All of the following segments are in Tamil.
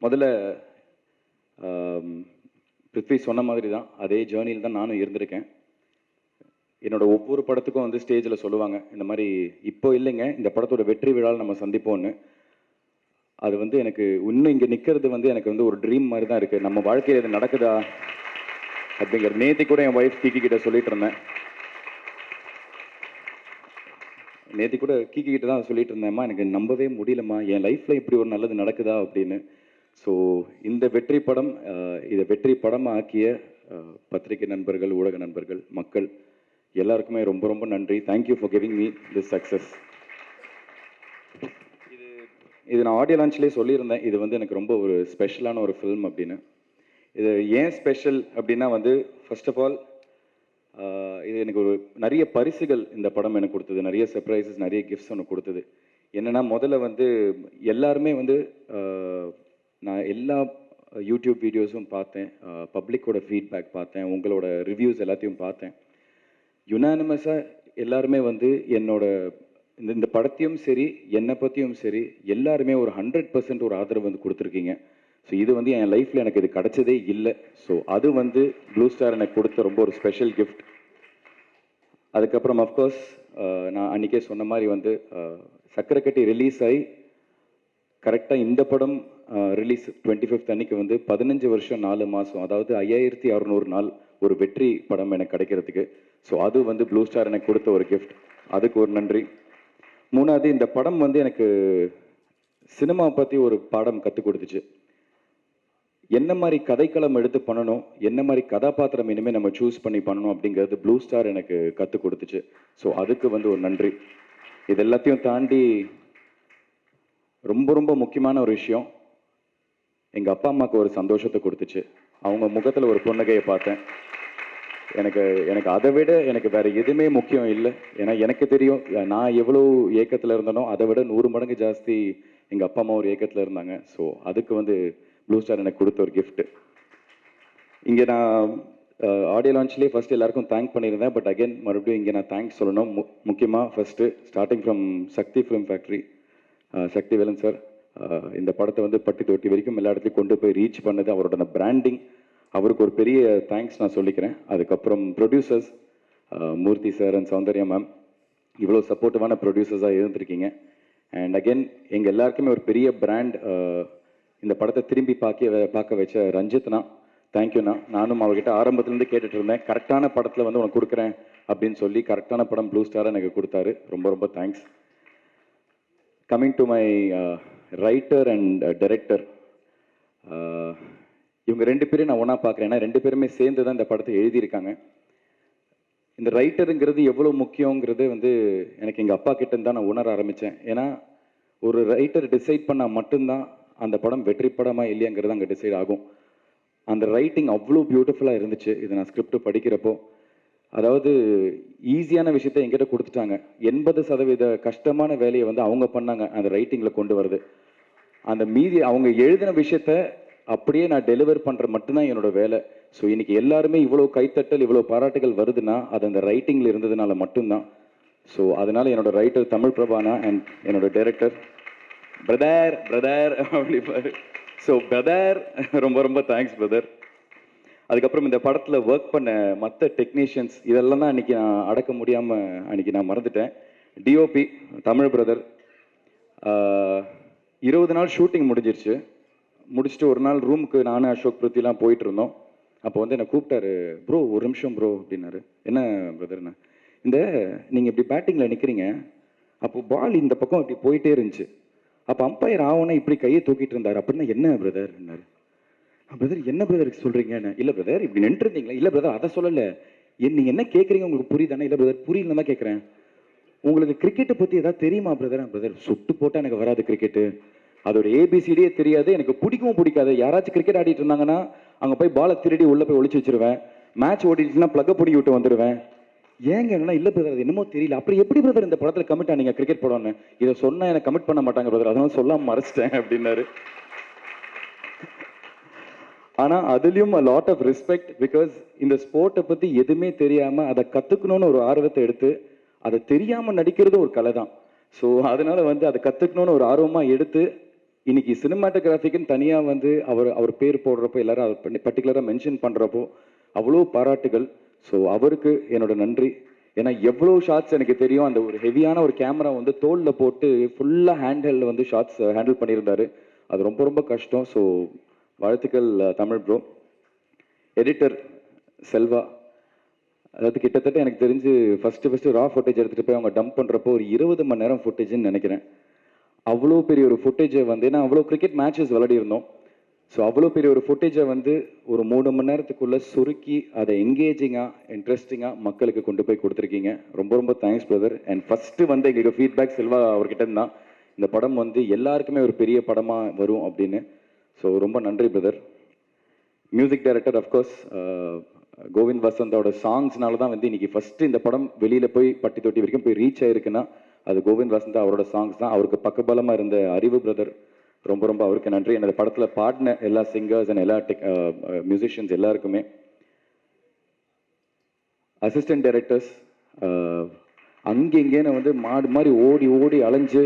முதல்ல பிருத்வி சொன்ன மாதிரி தான் அதே ஜேர்னியில் தான் நானும் இருந்திருக்கேன். என்னோட ஒவ்வொரு படத்துக்கும் வந்து ஸ்டேஜில் சொல்லுவாங்க இந்த மாதிரி இப்போ இல்லைங்க இந்த படத்தோட வெற்றி விழாவில் நம்ம சந்திப்போம்னு. அது வந்து எனக்கு இன்னும் இங்கே நிற்கிறது வந்து எனக்கு வந்து ஒரு ட்ரீம் மாதிரி தான் இருக்குது. நம்ம வாழ்க்கையில் இது நடக்குதா அப்படிங்கிறது. நேற்று கூட என் ஒய்ஃப் கீக்கி கிட்ட சொல்லிட்டு இருந்தேன். நேற்று கூட கீக்கி கிட்ட தான் சொல்லிட்டு இருந்தேன்மா, எனக்கு நம்பவே முடியலம்மா, என் லைஃப்பில் இப்படி ஒரு நல்லது நடக்குதா அப்படின்னு. ஸோ இந்த வெற்றி படம், இதை வெற்றி படமாக ஆக்கிய பத்திரிகை நண்பர்கள், ஊடக நண்பர்கள், மக்கள் எல்லாருக்குமே ரொம்ப ரொம்ப நன்றி. Thank you for giving me this success. இது நான் ஆடியோ லான்ச்லேயே சொல்லியிருந்தேன், இது வந்து எனக்கு ரொம்ப ஒரு ஸ்பெஷலான ஒரு ஃபில்ம் அப்படின்னு. இது ஏன் ஸ்பெஷல் அப்படின்னா வந்து ஃபர்ஸ்ட் ஆஃப் ஆல் இது எனக்கு ஒரு நிறைய பரிசுகள் இந்த படம் எனக்கு கொடுத்தது, நிறைய சர்ப்ரைசஸ், நிறைய கிஃப்ட்ஸ் ஒன்று கொடுத்தது. என்னென்னா முதல்ல வந்து எல்லாருமே வந்து நான் எல்லா யூடியூப் வீடியோஸும் பார்த்தேன், பப்ளிக்கோட ஃபீட்பேக் பார்த்தேன், உங்களோட ரிவ்யூஸ் எல்லாத்தையும் பார்த்தேன். யுனானிமஸாக எல்லாருமே வந்து என்னோட இந்த படத்தையும் சரி என்னை பற்றியும் சரி எல்லாருமே ஒரு 100% ஒரு ஆதரவு வந்து கொடுத்துருக்கீங்க. ஸோ இது வந்து என் லைஃப்பில் எனக்கு இது கிடச்சதே இல்லை. ஸோ அது வந்து ப்ளூ ஸ்டார் எனக்கு கொடுத்த ரொம்ப ஒரு ஸ்பெஷல் கிஃப்ட். அதுக்கப்புறம் அஃப்கோர்ஸ் நான் அன்றைக்கே சொன்ன மாதிரி வந்து சக்கரைக்கட்டி ரிலீஸ் ஆகி கரெக்டாக இந்த படம் ரிலீஸ் 25th அன்னைக்கு வந்து 15 வருஷம் 4 மாதம், அதாவது 5600 நாள் ஒரு வெற்றி படம் எனக்கு கிடைக்கிறதுக்கு. ஸோ அது வந்து ப்ளூ ஸ்டார் எனக்கு கொடுத்த ஒரு கிஃப்ட், அதுக்கு ஒரு நன்றி. மூணாவது, இந்த படம் வந்து எனக்கு சினிமா பற்றி ஒரு பாடம் கற்றுக் கொடுத்துச்சு. என்ன மாதிரி கதைக்களம் எடுத்து பண்ணணும், என்ன மாதிரி கதாபாத்திரம் இனிமேல் நம்ம சூஸ் பண்ணி பண்ணணும் அப்படிங்கிறது ப்ளூ ஸ்டார் எனக்கு கற்றுக் கொடுத்துச்சு. ஸோ அதுக்கு வந்து ஒரு நன்றி. இது எல்லாத்தையும் தாண்டி ரொம்ப ரொம்ப முக்கியமான ஒரு விஷயம், எங்கள் அப்பா அம்மாவுக்கு ஒரு சந்தோஷத்தை கொடுத்துச்சு. அவங்க முகத்தில் ஒரு புன்னகையை பார்த்தேன். எனக்கு எனக்கு அதை விட எனக்கு வேறு எதுவுமே முக்கியம் இல்லை. ஏன்னா எனக்கு தெரியும் நான் எவ்வளோ ஏக்கத்தில் இருந்தனோ அதை விட 100 மடங்கு ஜாஸ்தி எங்கள் அப்பா அம்மா ஒரு ஏக்கத்தில் இருந்தாங்க. ஸோ அதுக்கு வந்து ப்ளூ ஸ்டார் எனக்கு கொடுத்த ஒரு கிஃப்ட்டு. இங்கே நான் ஆடியோ லான்ச்லேயே ஃபஸ்ட்டு எல்லாருக்கும் தேங்க் பண்ணியிருந்தேன். பட் அகெயின் மறுபடியும் இங்கே நான் தேங்க்ஸ் சொல்லணும். முக்கியமாக first starting from Sakthi film factory, Sakthi Velan sir. இந்த படத்தை வந்து பட்டி தொட்டி வரைக்கும் எல்லா இடத்துலையும் கொண்டு போய் ரீச் பண்ணது, அவரோட பிராண்டிங், அவருக்கு ஒரு பெரிய தேங்க்ஸ் நான் சொல்லிக்கிறேன். அதுக்கப்புறம் producers Murthy sir and Soundarya ma'am, இவ்வளோ சப்போர்ட்டிவான ப்ரொடியூசர்ஸாக இருந்திருக்கீங்க. அண்ட் அகெயின் எங்கள் எல்லாருக்குமே ஒரு பெரிய பிராண்ட் இந்த படத்தை திரும்பி பார்க்க வச்ச ரஞ்சித்னா, தேங்க்யூண்ணா. நானும் அவர்கிட்ட ஆரம்பத்துலேருந்து கேட்டுட்டு இருந்தேன், கரெக்டான படத்தில் வந்து உனக்கு கொடுக்குறேன் அப்படின்னு சொல்லி கரெக்டான படம் ப்ளூ ஸ்டாரை எனக்கு கொடுத்தாரு. ரொம்ப ரொம்ப thanks. Coming to my writer and director, இவங்க 2 பேரும் நான் ஒன்றா பார்க்குறேன். ஏன்னா 2 பேருமே சேர்ந்து தான் இந்த படத்தை எழுதியிருக்காங்க. இந்த ரைட்டருங்கிறது எவ்வளோ முக்கியங்கிறது வந்து எனக்கு எங்கள் அப்பா கிட்டேருந்து தான் நான் உணர ஆரம்பித்தேன். ஏன்னா ஒரு ரைட்டர் டிசைட் பண்ணால் மட்டும்தான் அந்த படம் வெற்றி படமாக இல்லையாங்கிறது அங்கே டிசைட் ஆகும். அந்த ரைட்டிங் அவ்வளோ பியூட்டிஃபுல்லாக இருந்துச்சு. இதை நான் ஸ்கிரிப்ட் படிக்கிறப்போ, அதாவது ஈஸியான விஷயத்த என்கிட்ட கொடுத்துட்டாங்க. 80% கஷ்டமான வேலையை வந்து அவங்க பண்ணாங்க அந்த ரைட்டிங்கில் கொண்டு வருது. அந்த மீதி அவங்க எழுதின விஷயத்த அப்படியே நான் டெலிவர் பண்ணுற மட்டும்தான் என்னோட வேலை. ஸோ இன்னைக்கு எல்லாருமே இவ்வளோ கைத்தட்டல், இவ்வளோ பாராட்டுகள் வருதுன்னா அது அந்த ரைட்டிங்கில் இருந்ததுனால மட்டும்தான். ஸோ அதனால என்னோட ரைட்டர் தமிழ் பிரபானா அண்ட் என்னோட டைரக்டர் பிரதர் பிரதர் அப்படிப்பாரு. ஸோ பிரதர் ரொம்ப ரொம்ப தேங்க்ஸ் பிரதர். அதுக்கப்புறம் இந்த படத்தில் ஒர்க் பண்ண மற்ற டெக்னீஷியன்ஸ், இதெல்லாம் தான் அன்றைக்கி நான் அடக்க முடியாமல் அன்றைக்கி நான் மறந்துட்டேன். டிஓபி தமிழ் பிரதர், 20 நாள் ஷூட்டிங் முடிஞ்சிருச்சு. முடிச்சுட்டு ஒரு நாள் ரூமுக்கு நானும் அசோக் பிருத்திலாம் போயிட்டு இருந்தோம். அப்போ வந்து என்னை கூப்பிட்டாரு, ப்ரோ ஒரு நிமிஷம் ப்ரோ அப்படின்னாரு. என்ன பிரதர்ண்ணா? இந்த நீங்கள் இப்படி பேட்டிங்கில் நிற்கிறீங்க, அப்போது பால் இந்த பக்கம் இப்படி போயிட்டே இருந்துச்சு, அப்போ அம்பையர் ஆகணும் இப்படி கையை தூக்கிட்டு இருந்தார் அப்படின்னா என்ன பிரதர்ன்னாரு. பிரதர் என்ன பிரதருக்கு சொல்கிறீங்க? இல்லை பிரதர் இப்படி நின்றுருந்தீங்களா? இல்லை பிரதர் அதை சொல்லலை, நீங்கள் என்ன கேட்குறீங்க உங்களுக்கு புரியுதானே? இல்லை பிரதர் புரியலன்னு தான் கேட்குறேன். உங்களுக்கு கிரிக்கெட்டை பற்றி ஏதாவது தெரியுமா பிரதர்? பிரதர் சுட்டு போட்டால் எனக்கு வராது கிரிக்கெட்டு, அதோட ஏபிசிடியே தெரியாது, எனக்கு பிடிக்கவும் பிடிக்காது. யாராச்சும் கிரிக்கெட் ஆடிட்டு இருந்தாங்கன்னா அங்கே போய் பாலை திருடி உள்ளே போய் ஒழிச்சு வச்சிருவேன். மேட்ச் ஓடிட்டுனா ப்ளக்கை பிடிக்கி விட்டு வந்துடுவேன். ஏங்க என்னன்னா இல்லை பிரதர் அது என்னமோ தெரியல. அப்படி எப்படி பிரதர் இந்த படத்தில் கமிட் ஆனீங்க கிரிக்கெட் படம்னு? இதை சொன்னால் எனக்கு கமிட் பண்ண மாட்டாங்க பிரதர், அதனால சொல்லாமல் மறைச்சிட்டேன் அப்படின்னாரு. ஆனால் அதுலேயும் a lot of respect, because இந்த ஸ்போர்ட்டை பற்றி எதுவுமே தெரியாமல் அதை கற்றுக்கணும்னு ஒரு ஆர்வத்தை எடுத்து அதை தெரியாமல் நடிக்கிறது ஒரு கலை தான். ஸோ அதனால வந்து அதை கற்றுக்கணும்னு ஒரு ஆர்வமாக எடுத்து இன்னைக்கு சினிமாட்டோகிராஃபிக்குன்னு தனியாக வந்து அவர் பேர் போடுறப்போ எல்லாரும் அவர் பர்டிகுலராக மென்ஷன் பண்ணுறப்போ அவ்வளோ பாராட்டுகள். ஸோ அவருக்கு என்னோட நன்றி. ஏன்னா எவ்வளோ ஷார்ட்ஸ் எனக்கு தெரியும். அந்த ஒரு ஹெவியான ஒரு கேமரா வந்து தோளில் போட்டு ஃபுல்லாக ஹேண்டில் வந்து ஷார்ட்ஸ் ஹேண்டில் பண்ணியிருந்தாரு. அது ரொம்ப ரொம்ப கஷ்டம். ஸோ வாழ்த்துக்கள் தமிழ் ப்ரோ. எடிட்டர் செல்வா, அதாவது கிட்டத்தட்ட எனக்கு தெரிஞ்சு ஃபஸ்ட்டு ரா ஃபுட்டேஜ் எடுத்துகிட்டு போய் அவங்க டம்ப் பண்ணுறப்போ ஒரு 20 மணி நேரம் ஃபுட்டேஜ்னு நினைக்கிறேன். அவ்வளோ பெரிய ஒரு ஃபுட்டேஜை வந்து, ஏன்னா அவ்வளோ கிரிக்கெட் மேட்சஸ் விளையாடி இருந்தோம். ஸோ அவ்வளோ பெரிய ஒரு ஃபுட்டேஜை வந்து ஒரு 3 மணி நேரத்துக்குள்ளே சுருக்கி அதை என்கேஜிங்காக இன்ட்ரெஸ்டிங்காக மக்களுக்கு கொண்டு போய் கொடுத்துருக்கீங்க. ரொம்ப ரொம்ப தேங்க்ஸ் பிரதர். அண்ட் ஃபஸ்ட்டு வந்து எங்களுக்கு ஃபீட்பேக் செல்வா அவர்கிட்ட இருந்தான், இந்த படம் வந்து எல்லாருக்குமே ஒரு பெரிய படமாக வரும் அப்படின்னு. ஸோ ரொம்ப நன்றி brother. Music director of course Govind வசந்தோட சாங்ஸ்னால தான் வந்து இன்னைக்கு ஃபஸ்ட்டு இந்த படம் வெளியில் போய் பட்டி தொட்டி வரைக்கும் போய் ரீச் ஆயிருக்குன்னா அது கோவிந்த் வசந்தா அவரோட சாங்ஸ் தான். அவருக்கு பக்கபலமாக இருந்த அறிவு பிரதர், ரொம்ப ரொம்ப அவருக்கு நன்றி. என்னோட படத்தில் பாடின எல்லா சிங்கர்ஸ் அண்ட் எல்லா மியூசிஷியன்ஸ் எல்லாருக்குமே. அசிஸ்டன்ட் டைரக்டர்ஸ் அங்கெங்கேன்னு வந்து மாடு மாதிரி ஓடி ஓடி அலைஞ்சு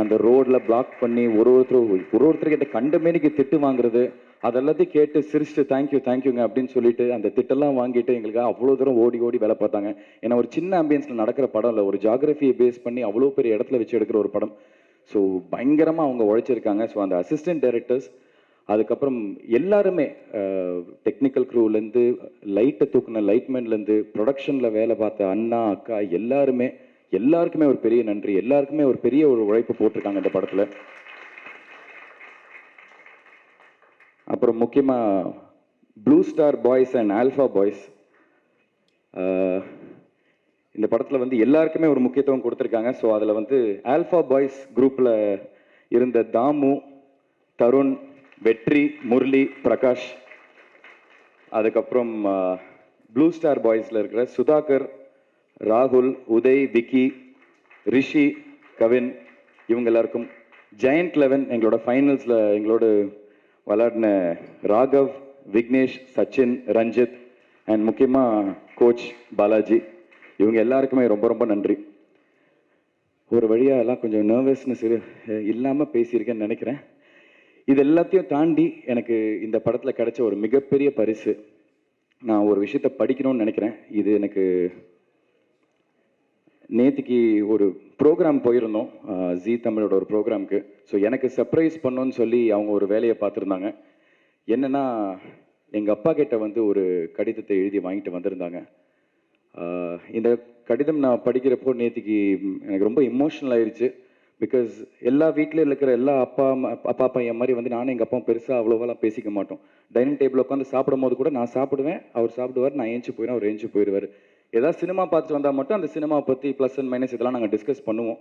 அந்த ரோடில் பிளாக் பண்ணி ஒருத்தர்கிட்ட கண்டமேனிக்கு திட்டு வாங்குறது, அதெல்லாத்தையும் கேட்டு சிரிச்சுட்டு தேங்க்யூங்க அப்படின்னு சொல்லிட்டு அந்த திட்டெல்லாம் வாங்கிட்டு எங்களுக்கு அவ்வளோ தூரம் ஓடி ஓடி வேலை பார்த்தாங்க. ஏன்னா ஒரு சின்ன ஆம்பியன்ஸில் நடக்கிற படம் இல்லை, ஒரு ஜாகிரபியை பேஸ் பண்ணி அவ்வளோ பெரிய இடத்துல வச்சு எடுக்கிற ஒரு படம். ஸோ பயங்கரமாக அவங்க உழைச்சிருக்காங்க. ஸோ அந்த அசிஸ்டன்ட் டைரக்டர்ஸ், அதுக்கப்புறம் எல்லாருமே டெக்னிக்கல் க்ரூலேருந்து லைட்டை தூக்குன லைட்மேன்லேருந்து ப்ரொடக்ஷனில் வேலை பார்த்த அண்ணா அக்கா எல்லாருக்குமே ஒரு பெரிய நன்றி. எல்லாருக்குமே ஒரு பெரிய ஒரு உழைப்பு போட்டிருக்காங்க இந்த படத்தில். அப்புறம் முக்கியமாக blue star boys and alpha boys, இந்த படத்தில் வந்து எல்லாருக்குமே ஒரு முக்கியத்துவம் கொடுத்துருக்காங்க. ஸோ அதில் வந்து ஆல்ஃபா பாய்ஸ் குரூப்பில் இருந்த தாமு, தருண், வெற்றி, முரளி, பிரகாஷ், அதுக்கப்புறம் ப்ளூ ஸ்டார் பாய்ஸில் இருக்கிற சுதாகர், ராகுல், உதய், விக்கி, ரிஷி, கவின், இவங்க எல்லாருக்கும், ஜெயண்ட் 11 எங்களோட ஃபைனல்ஸில் எங்களோட விளையாடின ராகவ், விக்னேஷ், சச்சின், ரஞ்சித் அண்ட் முக்கியமாக கோச் பாலாஜி, இவங்க எல்லாருக்குமே ரொம்ப ரொம்ப நன்றி. ஒரு வழியாக எல்லாம் கொஞ்சம் நர்வஸ்னஸ் இல்லாமல் பேசியிருக்கேன்னு நினைக்கிறேன். இது எல்லாத்தையும் தாண்டி எனக்கு இந்த படத்தில் கிடைச்ச ஒரு மிகப்பெரிய பரிசு, நான் ஒரு விஷயத்தை படிக்கணும்னு நினைக்கிறேன். இது எனக்கு நேற்றுக்கு ஒரு ப்ரோக்ராம் போயிருந்தோம், ஜி தமிழோட ஒரு ப்ரோக்ராமுக்கு. ஸோ எனக்கு சர்ப்ரைஸ் பண்ணோன்னு சொல்லி அவங்க ஒரு வேலையை பார்த்துருந்தாங்க. என்னென்னா, எங்கள் அப்பா கிட்ட வந்து ஒரு கடிதத்தை எழுதி வாங்கிட்டு வந்திருந்தாங்க. இந்த கடிதம் நான் படிக்கிறப்போ நேற்றுக்கு எனக்கு ரொம்ப இமோஷனல் ஆயிடுச்சு. பிகாஸ் எல்லா வீட்டில் இருக்கிற எல்லா அப்பா பையன் மாதிரி வந்து நானும் எங்கள் அப்பாவும் பெருசாக அவ்வளோவெல்லாம் பேசிக்க மாட்டோம். டைனிங் டேபிள் உட்காந்து சாப்பிடும் போது கூட நான் சாப்பிடுவேன், அவர் சாப்பிடுவார், நான் ஏஞ்சி போயிடுவேன், அவர் ஏஞ்சி போயிடுவார். ஏதாவது சினிமா பார்த்துட்டு வந்தால் மட்டும் அந்த சினிமாவை பற்றி ப்ளஸ் அண்ட் மைனஸ் இதெல்லாம் நாங்கள் டிஸ்கஸ் பண்ணுவோம்.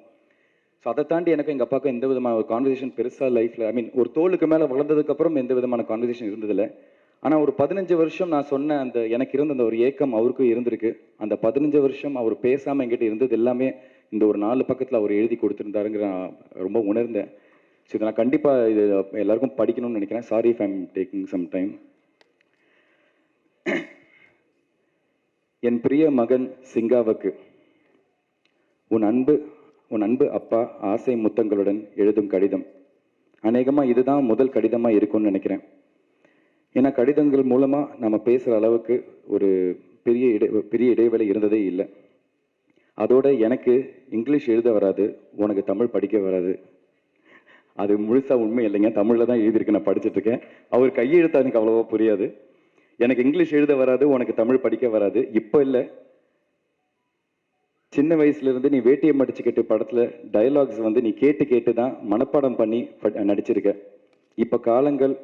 ஸோ அதை தாண்டி எனக்கு எங்கள் அப்பாவுக்கு எந்த விதமான ஒரு கான்வர்சேஷன் பெருசாக லைஃப்பில், ஐ மீன் ஒரு தோளுக்கு மேலே வளர்ந்ததுக்கப்புறம் எந்த விதமான கான்வர்சேஷன் இருந்ததில்லை. ஆனால் ஒரு 15 வருஷம் நான் சொன்ன அந்த எனக்கு இருந்த அந்த ஒரு ஏக்கம் அவருக்கும் இருந்திருக்கு. அந்த 15 வருஷம் அவர் பேசாமல் என்கிட்ட இருந்தது எல்லாமே இந்த ஒரு 4 பக்கத்தில் அவர் எழுதி கொடுத்துருந்தாருங்கிற நான் ரொம்ப உணர்ந்தேன். ஸோ இதை நான் கண்டிப்பாக இது எல்லாருக்கும் படிக்கணும்னு நினைக்கிறேன். Sorry if I'm taking some time. என் பிரிய மகன் சிங்காவுக்கு உன் அன்பு அப்பா ஆசை முத்தங்களுடன் எழுதும் கடிதம். அநேகமாக இதுதான் முதல் கடிதமாக இருக்கும்னு நினைக்கிறேன். ஏன்னா கடிதங்கள் மூலமாக நம்ம பேசுகிற அளவுக்கு ஒரு பெரிய இடைவெளி இருந்ததே இல்லை. அதோட எனக்கு இங்கிலீஷ் எழுத வராது, உனக்கு தமிழ் படிக்க வராது. அது முழுசாக உண்மை இல்லைங்க, தமிழில் தான் எழுதியிருக்கு, நான் படிச்சுட்ருக்கேன். அவர் கையெழுத்தா எனக்கு அவ்வளோவா புரியாது. எனக்கு இங்கிலீஷ் எழுத வராது, உனக்கு தமிழ் படிக்க வராது. இப்போ இல்லை, சின்ன வயசுலேருந்து நீ வேட்டியை மடிச்சுக்கிட்டு படத்தில் டயலாக்ஸ் வந்து நீ கேட்டு தான் மனப்பாடம் பண்ணி நடிச்சிருக்க. இப்போ காலங்கள்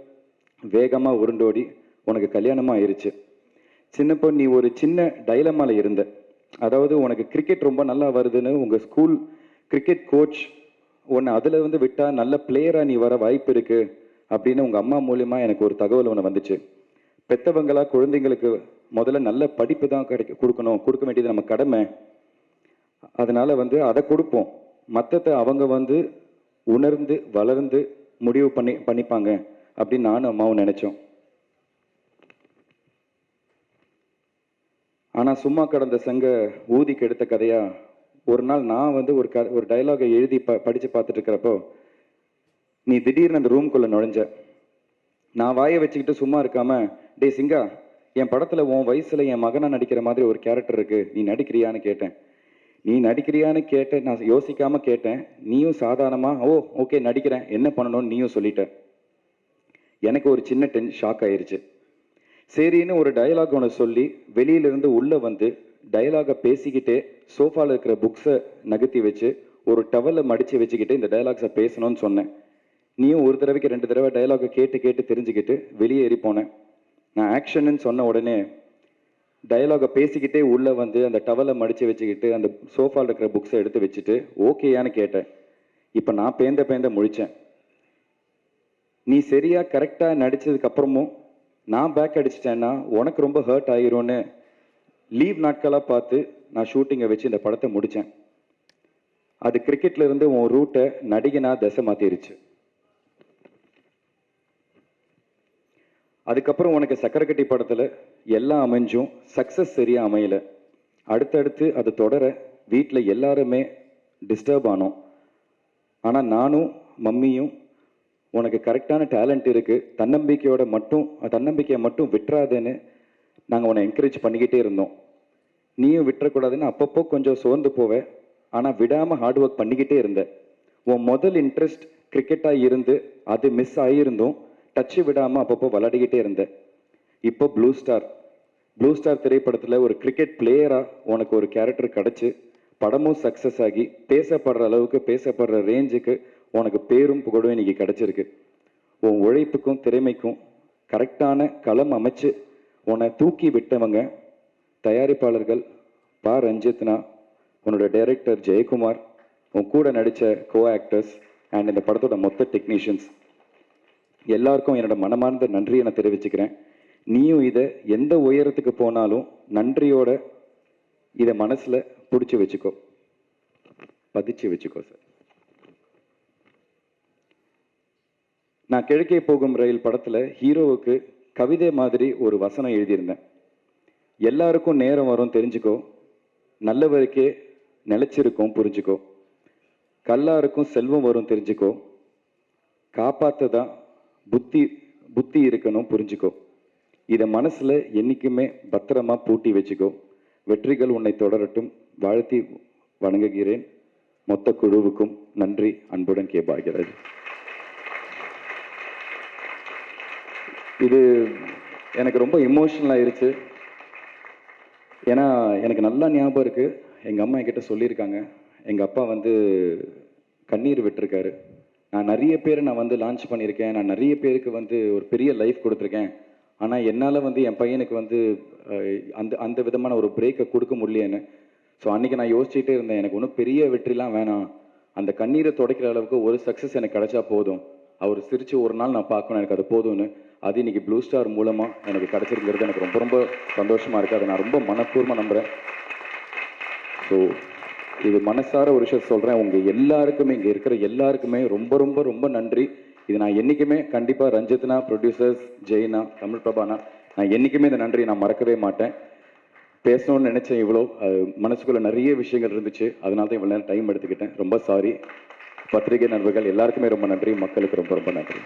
வேகமாக உருண்டோடி உனக்கு கல்யாணமாக ஆயிடுச்சு. சின்னப்போ நீ ஒரு சின்ன டைலமாவில் இருந்த. அதாவது உனக்கு கிரிக்கெட் ரொம்ப நல்லா வருதுன்னு உங்கள் ஸ்கூல் கிரிக்கெட் கோச் உன்னை அதில் வந்து விட்டால் நல்ல பிளேயராக நீ வர வாய்ப்பு இருக்குது அப்படின்னு உங்கள் அம்மா மூலியமாக எனக்கு ஒரு தகவல் ஒன்று வந்துச்சு. பெற்றவங்களா குழந்தைங்களுக்கு முதல்ல நல்ல படிப்பு தான் கொடுக்க வேண்டியது நம்ம கடமை. அதனால் வந்து அதை கொடுப்போம், மற்றத்தை அவங்க வந்து உணர்ந்து வளர்ந்து முடிவு பண்ணிப்பாங்க அப்படின்னு நானும் அம்மாவும் நினச்சோம். ஆனால் சும்மா கடந்த சங்க ஊதிக்கு எடுத்த கதையாக ஒரு நாள் நான் வந்து ஒரு டயலாகை எழுதி படித்து பார்த்துட்டு இருக்கிறப்போ நீ திடீர்னு அந்த ரூம்குள்ளே நுழைஞ்ச. நான் வாயை வச்சுக்கிட்டு சும்மா இருக்காம, டே சிங்கா, என் படத்தில் உன் வயசில் என் மகனா நடிக்கிற மாதிரி ஒரு கேரக்டர் இருக்கு, நீ நடிக்கிறியான்னு கேட்டேன். நீ நடிக்கிறியான்னு கேட்ட, நான் யோசிக்காம கேட்டேன். நீயும் சாதாரணமாக ஓ ஓகே நடிக்கிறேன், என்ன பண்ணணும்னு நீயும் சொல்லிட்ட. எனக்கு ஒரு சின்ன ஷாக் ஆயிருச்சு. சரின்னு ஒரு டயலாக் ஒன்று சொல்லி வெளியிலிருந்து உள்ளே வந்து டயலாகை பேசிக்கிட்டே சோஃபாவில் இருக்கிற புக்ஸை நகர்த்தி வச்சு ஒரு டவலை மடித்து வச்சுக்கிட்டு இந்த டயலாக்ஸை பேசணும்னு சொன்னேன். நீயும் ஒரு தடவைக்கு 2 தடவை டயலாகை கேட்டு கேட்டு தெரிஞ்சுக்கிட்டு வெளியே ஏறி போனேன். நான் ஆக்ஷன்னு சொன்ன உடனே டயலாகை பேசிக்கிட்டே உள்ளே வந்து அந்த டவலை மடித்து வச்சுக்கிட்டு அந்த சோஃபாவில் இருக்கிற புக்ஸை எடுத்து வச்சுட்டு ஓகேயான்னு கேட்டேன். இப்போ நான் பேந்த முழித்தேன். நீ சரியாக கரெக்டாக நடித்ததுக்கப்புறமும் நான் பேக் அடிச்சிட்டேன்னா உனக்கு ரொம்ப ஹர்ட் ஆகிரும்னு லீவ் நாட்களாக பார்த்து நான் ஷூட்டிங்கை வச்சு இந்த படத்தை முடித்தேன். அது கிரிக்கெட்ல இருந்து உன் ரூட்டை நடிகனா திசை மாற்றிருச்சு. அதுக்கப்புறம் உனக்கு சக்கரக்கட்டி படத்தில் எல்லாம் அமைஞ்சும் சக்ஸஸ் சரியாக அமையலை. அடுத்தடுத்து அது தொடர வீட்டில் எல்லாருமே டிஸ்டர்ப் ஆனோம். ஆனால் நானும் மம்மியும் உனக்கு கரெக்டான டேலண்ட் இருக்குது, தன்னம்பிக்கையை மட்டும் விட்டுறாதேன்னு நாங்கள் உன்னை என்கரேஜ் பண்ணிக்கிட்டே இருந்தோம். நீயும் விட்டுறக்கூடாதுன்னு அப்பப்போ கொஞ்சம் சோர்ந்து போவேன், ஆனால் விடாமல் ஹார்ட் ஒர்க் பண்ணிக்கிட்டே இருந்த. உன் முதல் இன்ட்ரெஸ்ட் கிரிக்கெட்டாக இருந்து அது மிஸ் ஆகியிருந்தும் டச்சு விடாமல் அப்பப்போ விளையாடிக்கிட்டே இருந்த. இப்போ ப்ளூ ஸ்டார் திரைப்படத்தில் ஒரு கிரிக்கெட் பிளேயராக உனக்கு ஒரு கேரக்டர் கிடச்சி படமும் சக்ஸஸ் ஆகி பேசப்படுற அளவுக்கு, பேசப்படுற ரேஞ்சுக்கு உனக்கு பேரும் புகழும் இன்னைக்கு கிடச்சிருக்கு. உன் உழைப்புக்கும் திறமைக்கும் கரெக்டான களம் அமைச்சு உன்னை தூக்கி விட்டவங்க தயாரிப்பாளர்கள் பா ரஞ்சித்னா, உன்னோட டைரக்டர் ஜெயக்குமார், உன் கூட நடித்த கோ ஆக்டர்ஸ் அண்ட் இந்த படத்தோட மொத்த டெக்னீஷியன்ஸ் எல்லாருக்கும் என்னோட மனமார்ந்த நன்றியை நான் தெரிவிச்சுக்கிறேன். நீயும் இதை எந்த உயரத்துக்கு போனாலும் நன்றியோட இதை மனசில் பிடிச்சி வச்சுக்கோ, பதிச்சு வச்சுக்கோ சார். நான் கிழக்கே போகும் ரயில் படத்தில் ஹீரோவுக்கு கவிதை மாதிரி ஒரு வசனம் எழுதியிருந்தேன். எல்லாருக்கும் நேரம் வரும் தெரிஞ்சுக்கோ, நல்லவருக்கே நிலைச்சிருக்கும் புரிஞ்சுக்கோ, கல்லாருக்கும் செல்வம் வரும் தெரிஞ்சுக்கோ, காப்பாற்றதான் புத்தி இருக்கணும் புரிஞ்சுக்கோ, இதை மனசில் என்றைக்குமே பத்திரமா பூட்டி வச்சுக்கோ, வெற்றிகள் உன்னை தொடரட்டும், வாழ்த்தி வணங்குகிறேன். மொத்த குழுவுக்கும் நன்றி. அன்புடன் கே பாக்யராஜ். இது எனக்கு ரொம்ப இமோஷனல் ஆயிருச்சு. ஏன்னா எனக்கு நல்லா ஞாபகம் இருக்குது, எங்கள் அம்மா என்கிட்ட சொல்லியிருக்காங்க, எங்கள் அப்பா வந்து கண்ணீர் விட்டுருக்காரு. நான் நிறைய பேர் வந்து லான்ச் பண்ணியிருக்கேன், நான் நிறைய பேருக்கு வந்து ஒரு பெரிய லைஃப் கொடுத்துருக்கேன். ஆனால் என்னால் வந்து என் பையனுக்கு வந்து அந்த விதமான ஒரு பிரேக்கை கொடுக்க முடியலையேன்னு. ஸோ அன்றைக்கி நான் யோசிச்சுட்டே இருந்தேன், எனக்கு ஒன்றும் பெரிய வெற்றிலாம் வேணாம், அந்த கண்ணீரை துடைக்கிற அளவுக்கு ஒரு சக்ஸஸ் எனக்கு கிடைச்சா போதும், அவர் சிரித்து ஒரு நாள் நான் பார்க்கணும், எனக்கு அது போதும்னு. அது இன்னைக்கு ப்ளூ ஸ்டார் மூலமாக எனக்கு கிடச்சிருக்கிறது எனக்கு ரொம்ப ரொம்ப சந்தோஷமாக இருக்குது. அதை நான் ரொம்ப மனப்பூர்வமாக நம்புகிறேன். ஸோ இது மனசார ஒரு விஷயம் சொல்கிறேன், உங்கள் எல்லாருக்குமே, இங்கே இருக்கிற எல்லாருக்குமே ரொம்ப ரொம்ப ரொம்ப நன்றி. இது நான் என்றைக்குமே கண்டிப்பாக ரஞ்சித்னா, ப்ரொடியூசர்ஸ் ஜெயினா, தமிழ் பிரபானா, நான் என்றைக்குமே இந்த நன்றி நான் மறக்கவே மாட்டேன். பேசணும்னு நினச்சேன், இவ்வளோ மனசுக்குள்ளே நிறைய விஷயங்கள் இருந்துச்சு, அதனால தான் இவ்வளோ நேரம் டைம் எடுத்துக்கிட்டேன். ரொம்ப சாரி. பத்திரிகை நண்பர்கள் எல்லாருக்குமே ரொம்ப நன்றி, மக்களுக்கு ரொம்ப ரொம்ப நன்றி.